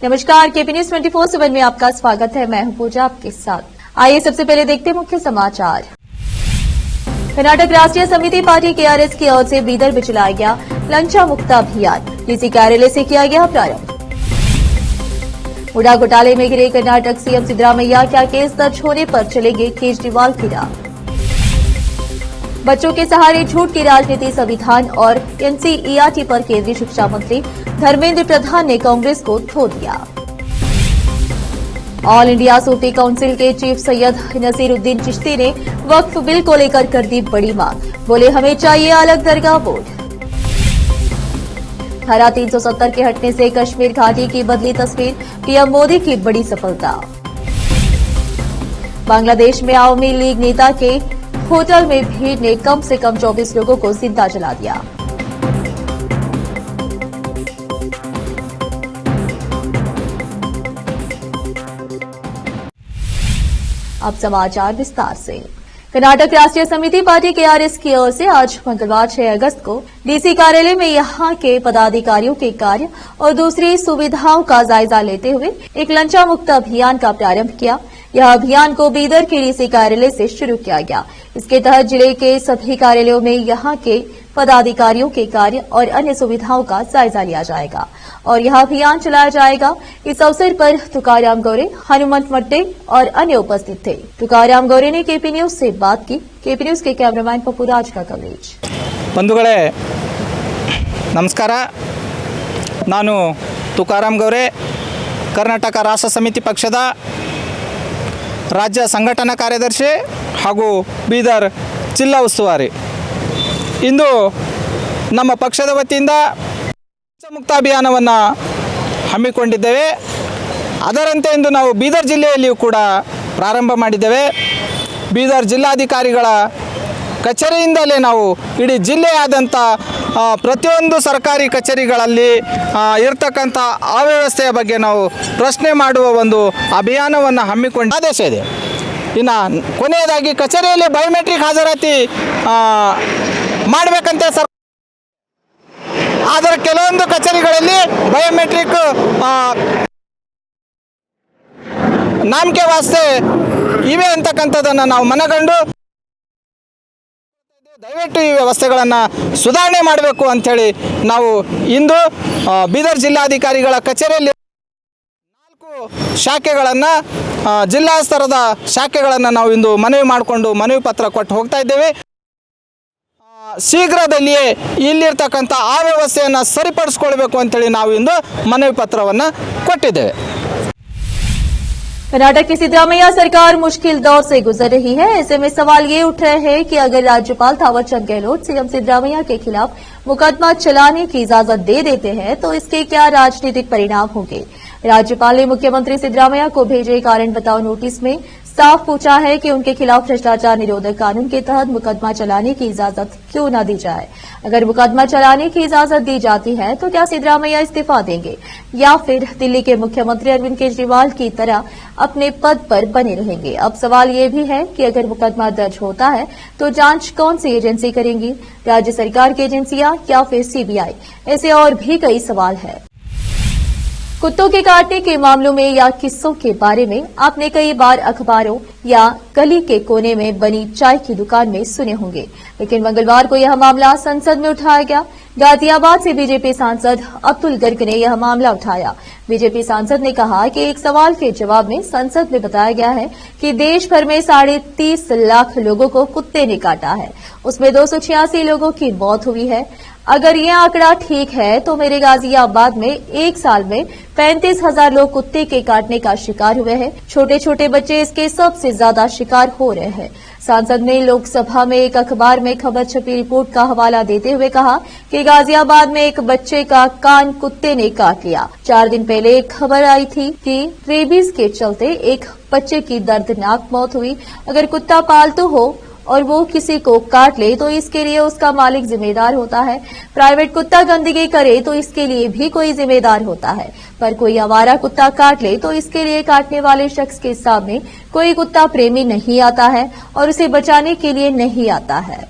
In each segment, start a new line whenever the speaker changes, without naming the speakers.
नमस्कार, KP news 24/7 में आपका स्वागत है। मैं हूं पूजा आपके साथ। आइए सबसे पहले देखते हैं मुख्य समाचार। कर्नाटक राष्ट्रीय समिति पार्टी केआरएस की ओर से बीदर में चलाया गया लंचा मुक्त अभियान, डीसी कार्यालय से किया गया प्रारंभ। मुडा घोटाले में घिरे कर्नाटक सीएम सिद्धरामैया, क्या केस दर्ज होने पर चलेंगे केजरीवाल की राह। बच्चों के सहारे झूठ की राजनीति, संविधान और एनसीईआरटी पर केंद्रीय शिक्षा मंत्री धर्मेंद्र प्रधान ने कांग्रेस को धो दिया। ऑल इंडिया सूफी काउंसिल के चीफ सैयद नसीरुद्दीन चिश्ती ने वक्फ बिल को लेकर कर दी बड़ी मांग, बोले हमें चाहिए अलग दरगाह बोर्ड। धारा 370 के हटने से कश्मीर घाटी की बदली तस्वीर, पीएम मोदी की बड़ी सफलता। बांग्लादेश में आवामी लीग नेता के होटल में भीड़ ने कम से कम 24 लोगों को जिंदा जला दिया। अब समाचार विस्तार से। कर्नाटक राष्ट्रीय समिति पार्टी केआरएस की ओर से आज मंगलवार 6 अगस्त को डीसी कार्यालय में यहां के पदाधिकारियों के कार्य और दूसरी सुविधाओं का जायजा लेते हुए एक लंचा मुक्त अभियान का प्रारंभ किया। यह अभियान को बीदर के डीसी कार्यालय से शुरू किया गया। इसके तहत जिले के सभी कार्यालयों में यहां के पदाधिकारियों के कार्य और अन्य सुविधाओं का जायजा लिया जाएगा और यह अभियान चलाया जाएगा। इस अवसर पर तुकाराम गौरे, हनुमंत मट्टे और अन्य उपस्थित थे। तुकाराम गौरे ने केपी न्यूज से बात की। केपी न्यूज के कैमरामैन पप्पूराज का कवरेज।
बंधुगळे नमस्कार, ನಾನು ತುಕಾರಾಮ್ ಗೌರೆ, ಕರ್ನಾಟಕ ರಾಷ್ಟ್ರ ಸಮಿತಿ ಪಕ್ಷದ ರಾಜ್ಯ ಸಂಘಟನಾ ಕಾರ್ಯದರ್ಶಿ ಹಾಗೂ ಬೀದರ್ ಜಿಲ್ಲಾ ಉಸ್ತುವಾರಿ. ಇಂದು ನಮ್ಮ ಪಕ್ಷದ ವತಿಯಿಂದ ಮುಕ್ತ ಅಭಿಯಾನವನ್ನು ಹಮ್ಮಿಕೊಂಡಿದ್ದೇವೆ. ಅದರಂತೆ ಇಂದು ನಾವು ಬೀದರ್ ಜಿಲ್ಲೆಯಲ್ಲಿಯೂ ಕೂಡ ಪ್ರಾರಂಭ ಮಾಡಿದ್ದೇವೆ. ಬೀದರ್ ಜಿಲ್ಲಾಧಿಕಾರಿಗಳ ಕಚೇರಿಯಿಂದಲೇ ನಾವು ಇಡೀ ಜಿಲ್ಲೆಯಾದಂಥ ಪ್ರತಿಯೊಂದು ಸರ್ಕಾರಿ ಕಚೇರಿಗಳಲ್ಲಿ ಇರತಕ್ಕಂಥ ಅವ್ಯವಸ್ಥೆಯ ಬಗ್ಗೆ ನಾವು ಪ್ರಶ್ನೆ ಮಾಡುವ ಒಂದು ಅಭಿಯಾನವನ್ನು ಹಮ್ಮಿಕೊಂಡು ಆದೇಶ ಇದೆ. ಇನ್ನು ಕೊನೆಯದಾಗಿ ಕಚೇರಿಯಲ್ಲಿ ಬಯೋಮೆಟ್ರಿಕ್ ಹಾಜರಾತಿ ಮಾಡಬೇಕಂತೆ ಆದರೆ ಕೆಲವೊಂದು ಕಚೇರಿಗಳಲ್ಲಿ ಬಯೋಮೆಟ್ರಿಕ್ ನಾಮಕೆ ವಾಸ್ತೆ ಇವೆ ಅಂತಕ್ಕಂಥದ್ದನ್ನು ನಾವು ಮನಗಂಡು ದಯವಿಟ್ಟು ಈ ವ್ಯವಸ್ಥೆಗಳನ್ನು ಸುಧಾರಣೆ ಮಾಡಬೇಕು ಅಂಥೇಳಿ ನಾವು ಇಂದು ಬೀದರ್ ಜಿಲ್ಲಾಧಿಕಾರಿಗಳ ಕಚೇರಿಯಲ್ಲಿ 4 ಶಾಖೆಗಳನ್ನು ಜಿಲ್ಲಾ ಸ್ತರದ ಶಾಖೆಗಳನ್ನು ನಾವು ಇಂದು ಮನವಿ ಮಾಡಿಕೊಂಡು ಮನವಿ ಪತ್ರ ಕೊಟ್ಟು ಹೋಗ್ತಾ ಇದ್ದೇವೆ. ಶೀಘ್ರದಲ್ಲಿಯೇ ಇಲ್ಲಿರ್ತಕ್ಕಂಥ ಆ ವ್ಯವಸ್ಥೆಯನ್ನು ಸರಿಪಡಿಸಿಕೊಳ್ಬೇಕು ಅಂತೇಳಿ ನಾವು ಇಂದು ಮನವಿ ಪತ್ರವನ್ನು ಕೊಟ್ಟಿದ್ದೇವೆ.
कर्नाटक की सिद्धरामैया सरकार मुश्किल दौर से गुजर रही है। ऐसे में सवाल ये उठ रहे हैं कि अगर राज्यपाल थावरचंद गहलोत सीएम सिद्धरामैया के खिलाफ मुकदमा चलाने की इजाजत दे देते हैं तो इसके क्या राजनीतिक परिणाम होंगे। राज्यपाल ने मुख्यमंत्री सिद्धरामैया को भेजे कारण बताओ नोटिस में साफ पूछा है कि उनके खिलाफ भ्रष्टाचार निरोधक कानून के तहत मुकदमा चलाने की इजाजत क्यों न दी जाए। अगर मुकदमा चलाने की इजाजत दी जाती है तो क्या सिद्धरामैया इस्तीफा देंगे या फिर दिल्ली के मुख्यमंत्री अरविंद केजरीवाल की तरह अपने पद पर बने रहेंगे। अब सवाल ये भी है कि अगर मुकदमा दर्ज होता है तो जांच कौन सी एजेंसी करेंगी, राज्य सरकार की एजेंसियां या फिर सीबीआई। ऐसे और भी कई सवाल है। कुत्तों के काटने के मामलों में या किस्सों के बारे में आपने कई बार अखबारों या गली के कोने में बनी चाय की दुकान में सुने होंगे, लेकिन मंगलवार को यह मामला संसद में उठाया गया। गाजियाबाद से बीजेपी सांसद अब्दुल गर्ग ने यह मामला उठाया। बीजेपी सांसद ने कहा कि एक सवाल के जवाब में संसद में बताया गया है कि देश भर में 30.5 लाख लोगों को कुत्ते ने काटा है, उसमें 286 लोगों की मौत हुई है। अगर यह आंकड़ा ठीक है तो मेरे गाजियाबाद में एक साल में 35,000 लोग कुत्ते के काटने का शिकार हुए हैं। छोटे छोटे बच्चे इसके सबसे ज्यादा शिकार हो रहे हैं। सांसद ने लोकसभा में एक अखबार में खबर छपी रिपोर्ट का हवाला देते हुए कहा कि गाजियाबाद में एक बच्चे का कान कुत्ते ने काट लिया। 4 दिन पहले एक खबर आई थी कि रेबीज के चलते एक बच्चे की दर्दनाक मौत हुई। अगर कुत्ता पालतू हो और वो किसी को काट ले तो इसके लिए उसका मालिक जिम्मेदार होता है। प्राइवेट कुत्ता गंदगी करे तो इसके लिए भी कोई जिम्मेदार होता है, पर कोई आवारा कुत्ता काट ले तो इसके लिए काटने वाले शख्स के सामने कोई कुत्ता प्रेमी नहीं आता है और उसे बचाने के लिए नहीं आता है।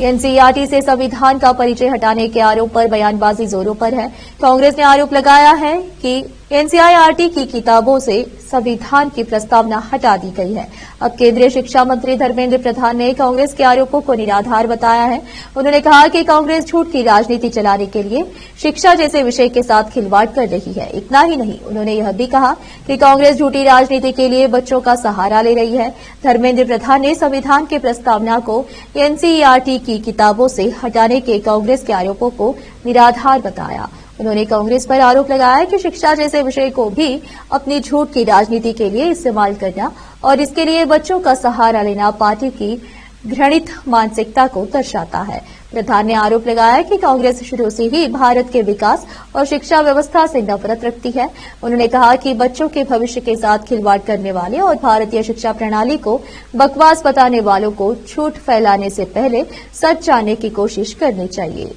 एनसीईआरटी से संविधान का परिचय हटाने के आरोप पर बयानबाजी जोरों पर है। कांग्रेस ने आरोप लगाया है कि एनसीईआरटी की किताबों से संविधान की प्रस्तावना हटा दी गई है। अब केंद्रीय शिक्षा मंत्री धर्मेंद्र प्रधान ने कांग्रेस के आरोपों को निराधार बताया है। उन्होंने कहा कि कांग्रेस झूठ की राजनीति चलाने के लिए शिक्षा जैसे विषय के साथ खिलवाड़ कर रही है। इतना ही नहीं, उन्होंने यह भी कहा कि कांग्रेस झूठी राजनीति के लिए बच्चों का सहारा ले रही है। धर्मेंद्र प्रधान ने संविधान की प्रस्तावना को एनसीईआरटी की किताबों से हटाने के कांग्रेस के आरोपों को निराधार बताया। उन्होंने कांग्रेस पर आरोप लगाया कि शिक्षा जैसे विषय को भी अपनी झूठ की राजनीति के लिए इस्तेमाल करना और इसके लिए बच्चों का सहारा लेना पार्टी की घृणित मानसिकता को दर्शाता है। प्रधान ने आरोप लगाया कि कांग्रेस शुरू से ही भारत के विकास और शिक्षा व्यवस्था से नफरत रखती है। उन्होंने कहा कि बच्चों के भविष्य के साथ खिलवाड़ करने वाले और भारतीय शिक्षा प्रणाली को बकवास बताने वालों को झूठ फैलाने से पहले सच जानने की कोशिश करनी चाहिए।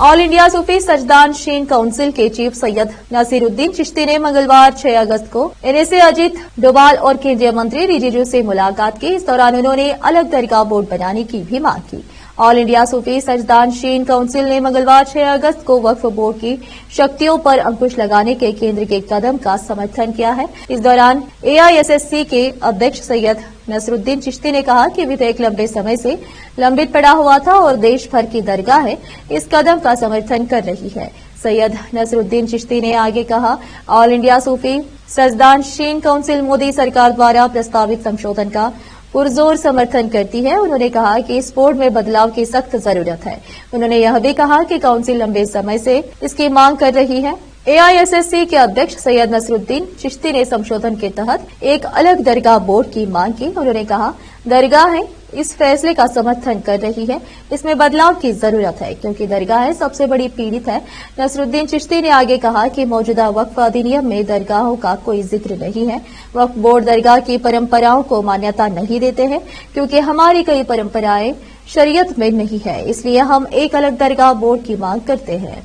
ऑल इंडिया सूफी सजदान शीन काउंसिल के चीफ सैयद नसीरुद्दीन चिश्ती ने मंगलवार 6 अगस्त को एनएसए अजीत डोभाल और केंद्रीय मंत्री रिजिजू से मुलाकात की। इस दौरान उन्होंने अलग दरगाह बोर्ड बनाने की भी मांग की। ऑल इंडिया सूफी सजदान शीन काउंसिल ने मंगलवार 6 अगस्त को वक्फ बोर्ड की शक्तियों पर अंकुश लगाने के केंद्र के कदम का समर्थन किया है। इस दौरान एआईएसएससी के अध्यक्ष सैयद नसरुद्दीन चिश्ती ने कहा कि विधेयक लंबे समय से लंबित पड़ा हुआ था और देश भर की दरगाहें इस कदम का समर्थन कर रही है। सैयद नसरुद्दीन चिश्ती ने आगे कहा, ऑल इंडिया सूफी सजदान शीन काउंसिल मोदी सरकार द्वारा प्रस्तावित संशोधन का पुरजोर समर्थन करती है। उन्होंने कहा कि इस बोर्ड में बदलाव की सख्त जरूरत है। उन्होंने यह भी कहा कि काउंसिल लंबे समय से इसकी मांग कर रही है। एआईएसएससी के अध्यक्ष सैयद नसरुद्दीन चिश्ती ने संशोधन के तहत एक अलग दरगाह बोर्ड की मांग की। उन्होंने कहा, दरगाहें इस फैसले का समर्थन कर रही है। इसमें बदलाव की जरूरत है क्योंकि दरगाहें सबसे बड़ी पीड़ित है। नसरुद्दीन चिश्ती ने आगे कहा कि मौजूदा वक्फ अधिनियम में दरगाहों का कोई जिक्र नहीं है। वक्फ बोर्ड दरगाह की परंपराओं को मान्यता नहीं देते हैं क्योंकि हमारी कई परंपराएं शरीयत में नहीं है, इसलिए हम एक अलग दरगाह बोर्ड की मांग करते हैं।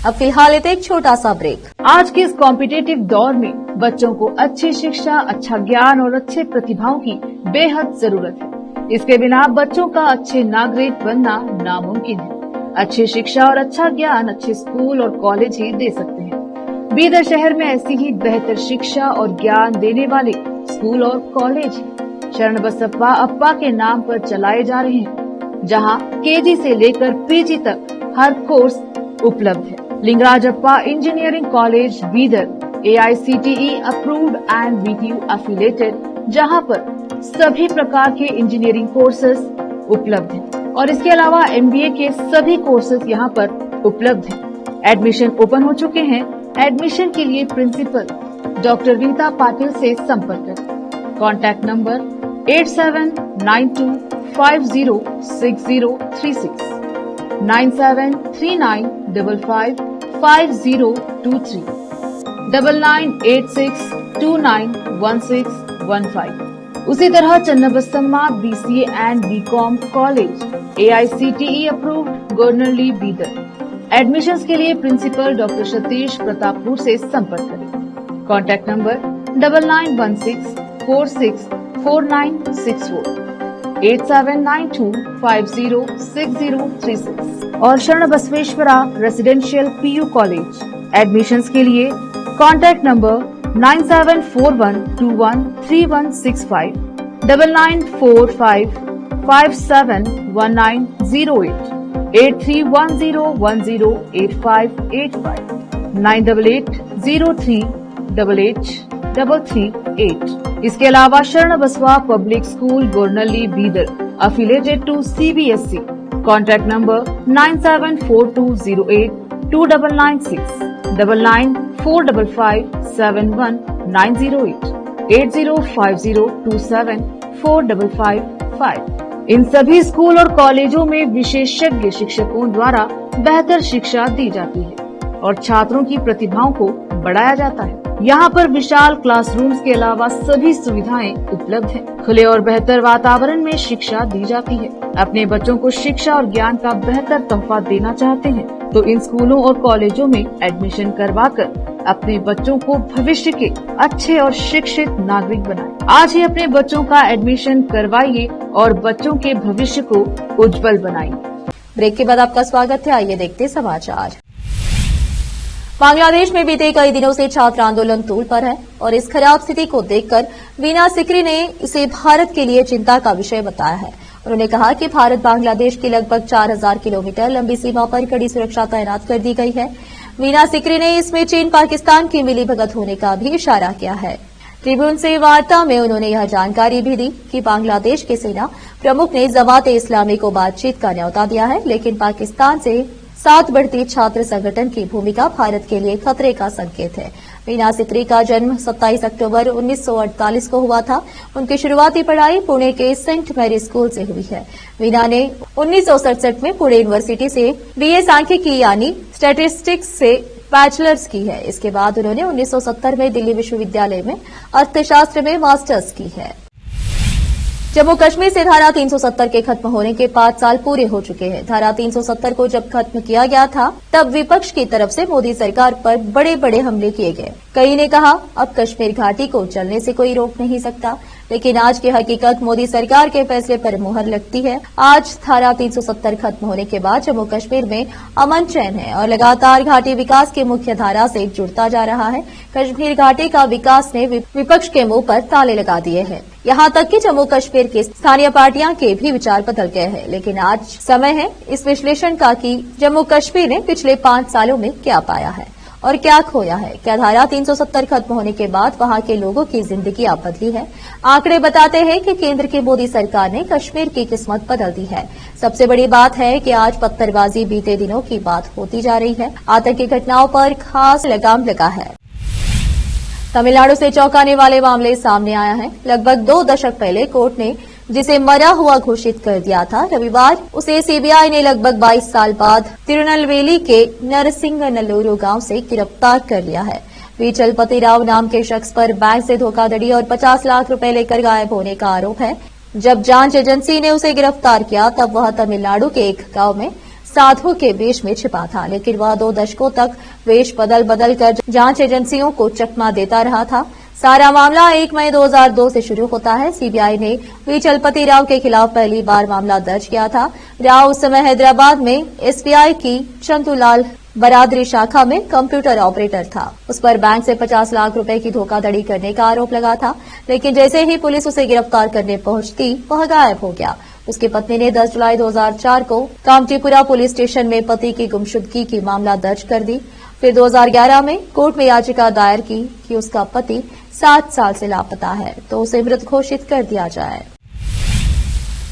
अब फिलहाल एक छोटा सा ब्रेक।
आज के इस कॉम्पिटिटिव दौर में बच्चों को अच्छी शिक्षा, अच्छा ज्ञान और अच्छे प्रतिभाओं की बेहद जरूरत है। इसके बिना बच्चों का अच्छे नागरिक बनना नामुमकिन है। अच्छी शिक्षा और अच्छा ज्ञान अच्छे स्कूल और कॉलेज ही दे सकते हैं। बीदर शहर में ऐसी ही बेहतर शिक्षा और ज्ञान देने वाले स्कूल और कॉलेज हैं। शरण बसप्पा अप्पा के नाम पर चलाए जा रहे हैं, जहां केजी से लेकर पीजी तक हर कोर्स उपलब्ध है। Lingaraj Appa engineering college Bidar AICTE approved and BTU affiliated, जहां पर सभी प्रकार के इंजीनियरिंग कोर्सेज उपलब्ध हैं और इसके अलावा MBA के सभी कोर्सेज यहां पर उपलब्ध हैं। एडमिशन ओपन हो चुके हैं। एडमिशन के लिए प्रिंसिपल डॉक्टर रीता पाटिल से संपर्क करें। Contact number 8792506036 9739555023 9986291615। उसी तरह Channabasamma BCA and BCom college AICTE approved Gornalli Bidar. Admissions के लिए प्रिंसिपल डॉक्टर सतीश प्रतापपुर से संपर्क करें। कॉन्टैक्ट नंबर 9916464964 8792506036 और शरण Basaveshwara residential PU college. Admissions के लिए कॉन्टैक्ट नंबर 9741213165 9945571908 8310108585 98803883338। इसके अलावा Sharan Basava public school Gornalli Bidar affiliated to CBSE। Contact number 9742082996 9945571908 8050274555। इन सभी स्कूल और कॉलेजों में विशेषज्ञ शिक्षकों द्वारा बेहतर शिक्षा दी जाती है और छात्रों की प्रतिभाओं को बढ़ाया जाता है। यहाँ पर विशाल क्लासरूम्स के अलावा सभी सुविधाएं उपलब्ध हैं। खुले और बेहतर वातावरण में शिक्षा दी जाती है। अपने बच्चों को शिक्षा और ज्ञान का बेहतर तोहफा देना चाहते हैं तो इन स्कूलों और कॉलेजों में एडमिशन करवाकर अपने बच्चों को भविष्य के अच्छे और शिक्षित नागरिक बनाएं। आज ही अपने बच्चों का एडमिशन करवाइए और बच्चों के भविष्य को उज्जवल बनाइए।
ब्रेक के बाद आपका स्वागत है। आइए देखते समाचार। बांग्लादेश में बीते कई दिनों से छात्र आंदोलन तूल पर है और इस खराब स्थिति को देखकर वीना सिकरी ने इसे भारत के लिए चिंता का विषय बताया है। उन्होंने कहा कि भारत बांग्लादेश की लगभग 4000 किलोमीटर लंबी सीमा पर कड़ी सुरक्षा तैनात कर दी गई है। वीना सिकरी ने इसमें चीन पाकिस्तान की मिलीभगत होने का भी इशारा किया है। ट्रिब्यून से वार्ता में उन्होंने यह जानकारी भी दी कि बांग्लादेश के सेना प्रमुख ने जमात इस्लामी को बातचीत का न्यौता दिया है, लेकिन पाकिस्तान से साथ बढ़ती छात्र संगठन की भूमिका भारत के लिए खतरे का संकेत है। वीना सिकरी का जन्म 27 अक्टूबर 1948 को हुआ था। उनकी शुरुआती पढ़ाई पुणे के सेंट मैरी स्कूल से हुई है। वीना ने 1967 में पुणे यूनिवर्सिटी से बीए सांख्यिकी यानी स्टैटिस्टिक्स से बैचलर्स की है। इसके बाद उन्होंने 1970 में दिल्ली विश्वविद्यालय में अर्थशास्त्र में मास्टर्स की है। जम्मू कश्मीर से धारा 370 के खत्म होने के 5 साल पूरे हो चुके हैं। धारा 370 को जब खत्म किया गया था तब विपक्ष की तरफ से मोदी सरकार पर बड़े बड़े हमले किए गए। कई ने कहा अब कश्मीर घाटी को चलने से कोई रोक नहीं सकता, लेकिन आज की हकीकत मोदी सरकार के फैसले पर मुहर लगती है। आज धारा 370 खत्म होने के बाद जम्मू कश्मीर में अमन चैन है और लगातार घाटी विकास की मुख्य धारा से जुड़ता जा रहा है। कश्मीर घाटी का विकास ने विपक्ष के मुंह पर ताले लगा दिए हैं। यहाँ तक कि जम्मू कश्मीर की स्थानीय पार्टियां के भी विचार बदल गए हैं। लेकिन आज समय है इस विश्लेषण का कि जम्मू कश्मीर ने पिछले 5 सालों में क्या पाया है और क्या खोया है। क्या धारा 370 खत्म होने के बाद वहां के लोगों की जिंदगी अब बदली है? आंकड़े बताते हैं कि केंद्र की मोदी सरकार ने कश्मीर की किस्मत बदल दी है। सबसे बड़ी बात है कि आज पत्थरबाजी बीते दिनों की बात होती जा रही है। आतंकी घटनाओं पर खास लगाम लगा है। तमिलनाडु से चौंकाने वाले मामले सामने आया है। लगभग 2 दशक पहले कोर्ट ने जिसे मरा हुआ घोषित कर दिया था, रविवार उसे सीबीआई ने लगभग 22 साल बाद तिरुनेलवेली के नरसिंगनल्लूरू गांव से गिरफ्तार कर लिया है। वी चलपति राव नाम के शख्स पर बैंक से धोखाधड़ी और 50 लाख रुपए लेकर गायब होने का आरोप है। जब जांच एजेंसी ने उसे गिरफ्तार किया तब वह तमिलनाडु के एक गांव में साधु के वेश में छिपा था, लेकिन वह 2 दशकों तक वेश बदल बदल कर जांच एजेंसियों को चकमा देता रहा था। सारा मामला 1 मई 2002 से शुरू होता है। सीबीआई ने वी चलपति राव के खिलाफ पहली बार मामला दर्ज किया था। राव उस समय हैदराबाद में एसबीआई की चंदूलाल बरादरी शाखा में कंप्यूटर ऑपरेटर था। उस पर बैंक से 50 लाख रुपए की धोखाधड़ी करने का आरोप लगा था, लेकिन जैसे ही पुलिस उसे गिरफ्तार करने पहुंचती वह गायब हो गया। उसकी पत्नी ने 10 जुलाई 2004 को कामटीपुरा पुलिस स्टेशन में पति की गुमशुदगी की मामला दर्ज कर दी। फिर 2011 में कोर्ट में याचिका दायर की कि उसका पति 7 साल से लापता है तो उसे मृत घोषित कर दिया जाए।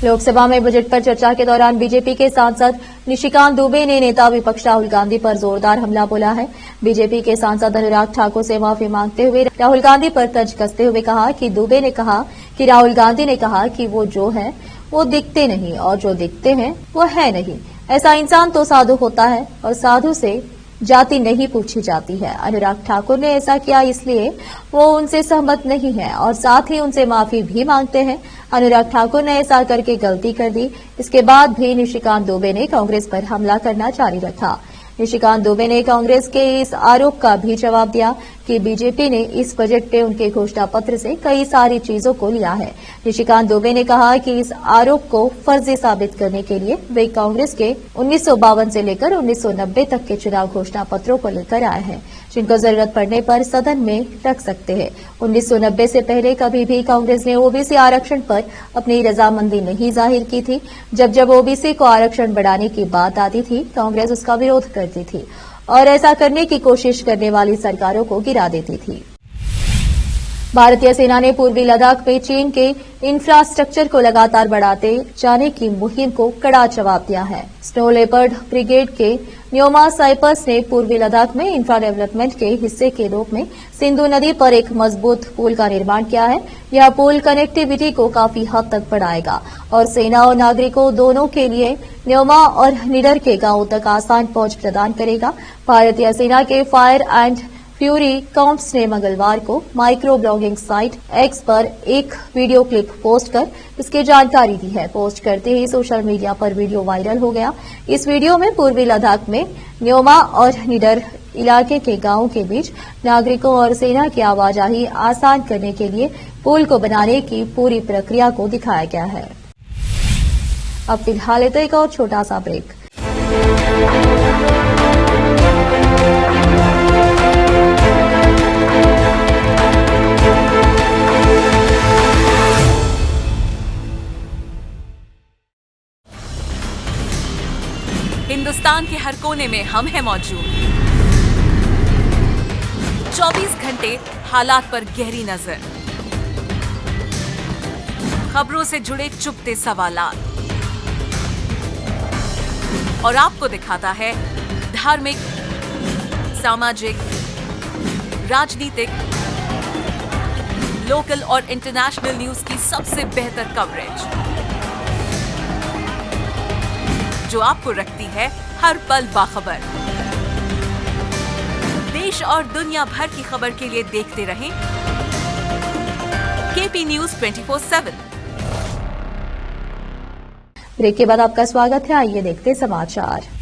लोकसभा में बजट पर चर्चा के दौरान बीजेपी के सांसद निशिकांत दुबे ने नेता विपक्ष राहुल गांधी पर जोरदार हमला बोला है। बीजेपी के सांसद अनुराग ठाकुर से माफी मांगते हुए राहुल गांधी पर तंज कसते हुए कहा कि दुबे ने कहा कि राहुल गांधी ने कहा कि वो जो है वो दिखते नहीं और जो दिखते हैं वो है नहीं। ऐसा इंसान तो साधु होता है और साधु से जाति नहीं पूछी जाती है। अनुराग ठाकुर ने ऐसा किया इसलिए वो उनसे सहमत नहीं है और साथ ही उनसे माफी भी मांगते हैं। अनुराग ठाकुर ने ऐसा करके गलती कर दी। इसके बाद भी निशिकांत दुबे ने कांग्रेस पर हमला करना जारी रखा। निशिकांत दुबे ने कांग्रेस के इस आरोप का भी जवाब दिया कि बीजेपी ने इस बजट पे उनके घोषणा पत्र से कई सारी चीजों को लिया है। निशिकांत दुबे ने कहा कि इस आरोप को फर्जी साबित करने के लिए वे कांग्रेस के 1952 से लेकर 1990 तक के चुनाव घोषणा पत्रों को लेकर आए हैं, जिनको जरूरत पड़ने पर सदन में रख सकते हैं। 1990 से पहले कभी भी कांग्रेस ने ओबीसी आरक्षण पर अपनी रजामंदी नहीं जाहिर की थी। जब ओबीसी को आरक्षण बढ़ाने की बात आती थी, कांग्रेस उसका विरोध करती थी और ऐसा करने की कोशिश करने वाली सरकारों को गिरा देती थी। भारतीय सेना ने पूर्वी लद्दाख में चीन के इंफ्रास्ट्रक्चर को लगातार बढ़ाते जाने की मुहिम को कड़ा जवाब दिया है। स्नो लेपर्ड ब्रिगेड के न्योमा साइपर्स ने पूर्वी लद्दाख में इंफ्रा डेवलपमेंट के हिस्से के रूप में सिंधु नदी पर एक मजबूत पुल का निर्माण किया है। यह पुल कनेक्टिविटी को काफी हद तक बढ़ाएगा और सेना और नागरिकों दोनों के लिए न्योमा और निडर के गांवों तक आसान पहुंच प्रदान करेगा। भारतीय सेना के फायर एंड फ्यूरी काउंट्स ने मंगलवार को माइक्रो ब्लॉगिंग साइट एक्स पर एक वीडियो क्लिप पोस्ट कर इसकी जानकारी दी है। पोस्ट करते ही सोशल मीडिया पर वीडियो वायरल हो गया। इस वीडियो में पूर्वी लद्दाख में न्योमा और निडर इलाके के गांवों के बीच नागरिकों और सेना की आवाजाही आसान करने के लिए पुल को बनाने की पूरी प्रक्रिया को दिखाया गया है। अब फिलहाल एक और छोटा सा ब्रेक।
हिंदुस्तान के हर कोने में हम हैं मौजूद। 24 घंटे हालात पर गहरी नजर, खबरों से जुड़े चुपते सवालात और आपको दिखाता है धार्मिक, सामाजिक, राजनीतिक, लोकल और इंटरनेशनल न्यूज की सबसे बेहतर कवरेज जो आपको रखती है हर पल बाखबर। देश और दुनिया भर की खबर के लिए देखते रहें केपी न्यूज 24/7।
ब्रेक के बाद आपका स्वागत है। आइए देखते समाचार।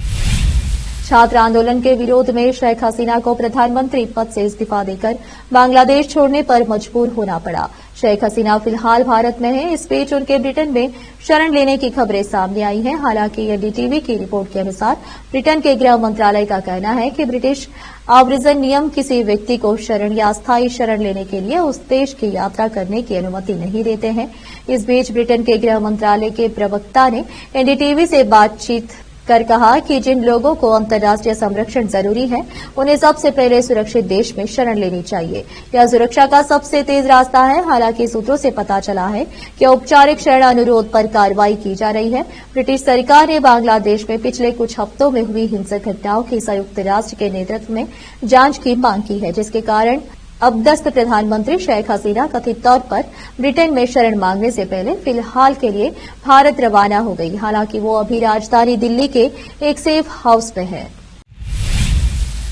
छात्र आंदोलन के विरोध में शेख हसीना को प्रधानमंत्री पद से इस्तीफा देकर बांग्लादेश छोड़ने पर मजबूर होना पड़ा। शेख हसीना फिलहाल भारत में हैं। इस बीच उनके ब्रिटेन में शरण लेने की खबरें सामने आई हैं। हालांकि एनडीटीवी की रिपोर्ट के अनुसार ब्रिटेन के गृह मंत्रालय का कहना है कि ब्रिटिश आव्रजन नियम किसी व्यक्ति को शरण या अस्थायी शरण लेने के लिए उस देश की यात्रा करने की अनुमति नहीं देते हैं। इस बीच ब्रिटेन के गृह मंत्रालय के प्रवक्ता ने एनडीटीवी से बातचीत कर कहा कि जिन लोगों को अंतर्राष्ट्रीय संरक्षण जरूरी है उन्हें सबसे पहले सुरक्षित देश में शरण लेनी चाहिए। यह सुरक्षा का सबसे तेज रास्ता है। हालांकि सूत्रों से पता चला है कि औपचारिक शरण अनुरोध पर कार्रवाई की जा रही है। ब्रिटिश सरकार ने बांग्लादेश में पिछले कुछ हफ्तों में हुई हिंसक घटनाओं की संयुक्त राष्ट्र के नेतृत्व में जांच की मांग की है, जिसके कारण अबदस्त प्रधानमंत्री शेख हसीना कथित तौर पर ब्रिटेन में शरण मांगने से पहले फिलहाल के लिए भारत रवाना हो गई। हालांकि वो अभी राजधानी दिल्ली के एक सेफ हाउस में है।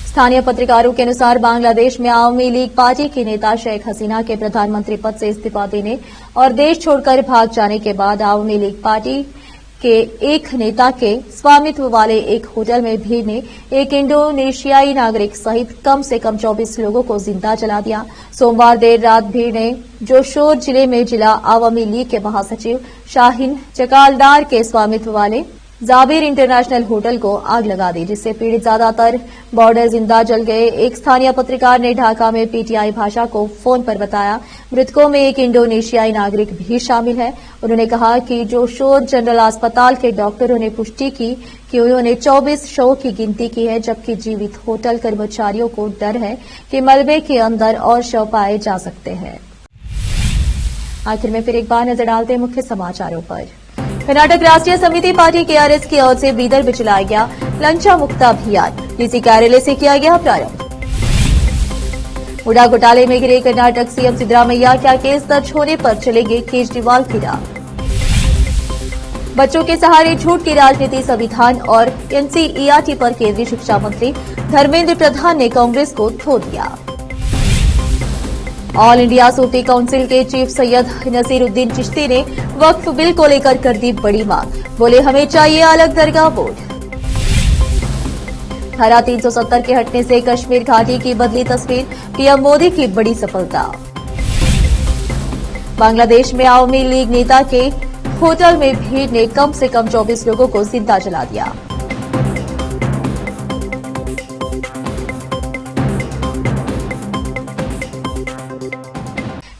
स्थानीय पत्रकारों के अनुसार बांग्लादेश में आवामी लीग पार्टी की नेता शेख हसीना के प्रधानमंत्री पद से इस्तीफा देने और देश छोड़कर भाग जाने के बाद आवामी लीग पार्टी के एक नेता के स्वामित्व वाले एक होटल में भीड़ ने एक इंडोनेशियाई नागरिक सहित कम से कम 24 लोगों को जिंदा जला दिया। सोमवार देर रात भीड़ ने जोशोर जिले में जिला आवामी लीग के महासचिव शाहीन चकालदार के स्वामित्व वाले जाबिर इंटरनेशनल होटल को आग लगा दी, जिससे पीड़ित ज्यादातर बॉर्डर जिंदा जल गए। एक स्थानीय पत्रकार ने ढाका में पीटीआई भाषा को फोन पर बताया मृतकों में एक इंडोनेशियाई नागरिक भी शामिल है। उन्होंने कहा कि जोशोर जनरल अस्पताल के डॉक्टरों ने पुष्टि की कि उन्होंने 24 शवों की गिनती की है, जबकि जीवित होटल कर्मचारियों को डर है कि मलबे के अंदर और शव पाए जा सकते हैं। आखिर में फिर एक बार नजर डालते हैं मुख्य समाचारों पर। कर्नाटक राष्ट्रीय समिति पार्टी केआरएस की ओर से बीदर में चलाया गया लंचा मुक्त अभियान डीसी कार्यालय से किया गया प्रारंभ। मुडा घोटाले में गिरे कर्नाटक सीएम सिद्धरामैया, क्या केस दर्ज होने पर चलेंगे केजरीवाल की राह। बच्चों के सहारे झूठ की राजनीति, संविधान और एनसीईआरटी पर केंद्रीय शिक्षा मंत्री धर्मेंद्र प्रधान ने कांग्रेस को धो दिया। ऑल इंडिया सूफी काउंसिल के चीफ सैयद नसीरुद्दीन चिश्ती ने वक्फ बिल को लेकर कर दी बड़ी मांग, बोले हमें चाहिए अलग दरगाह बोर्ड। धारा 370 के हटने से कश्मीर घाटी की बदली तस्वीर, पीएम मोदी की बड़ी सफलता। बांग्लादेश में आवामी लीग नेता के होटल में भीड़ ने कम से कम 24 लोगों को जिंदा जला दिया।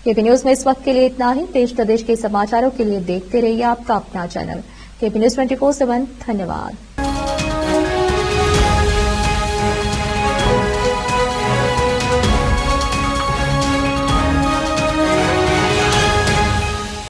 केपी न्यूज में इस वक्त के लिए इतना ही। देश प्रदेश के समाचारों के लिए देखते रहिए आपका अपना चैनल केपी न्यूज 24/7। धन्यवाद।